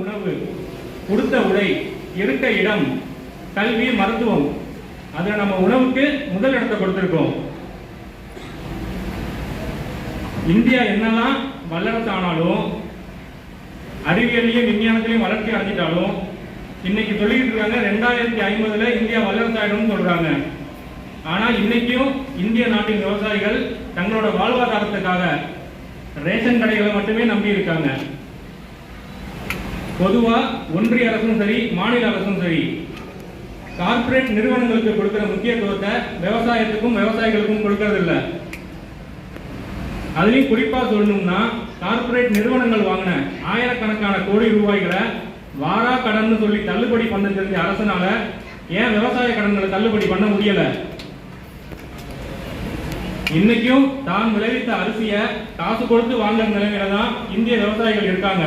உணவு, உடுத்த உடை, இருக்க இடம், கல்வி, மருத்துவம், அதில் நம்ம உணவுக்கு முதல் இடத்தை கொடுத்திருக்கோம். இந்தியா என்னெல்லாம் வல்லரசு ஆனாலும், அறிவியலையும் விஞ்ஞானத்திலையும் வளர்ச்சி அடைஞ்சிட்டாலும், இன்னைக்கு சொல்லிட்டு இருக்காங்க 2050 இந்தியா வல்லரசு ஆயிடும்னு சொல்றாங்க. ஆனா இன்னைக்கும் இந்திய நாட்டின் விவசாயிகள் தங்களோட வாழ்வாதாரத்துக்காக ரேஷன் கடைகளை மட்டுமே நம்பி இருக்காங்க. பொதுவா ஒன்றிய அரசும் சரி, மாநில அரசும் சரி, கார்ப்பரேட் நிறுவனங்களுக்கு கொடுக்கிற முக்கியத்துவத்தை விவசாயத்துக்கும் விவசாயிகளுக்கும் கொடுக்கறது இல்லை. அதுலயும் குறிப்பா சொல்லணும்னா, கார்ப்பரேட் நிறுவனங்கள் வாங்கின ஆயிரக்கணக்கான கோடி ரூபாய்களை வாரா கடன் சொல்லி தள்ளுபடி பண்ண தெரிஞ்ச அரசனால ஏன் விவசாய கடன்களை தள்ளுபடி பண்ண முடியல? இன்னைக்கும் தான் விளைவித்த அரிசியை காசு கொடுத்து வாங்குற நிலைமையில தான் இந்திய விவசாயிகள் இருக்காங்க.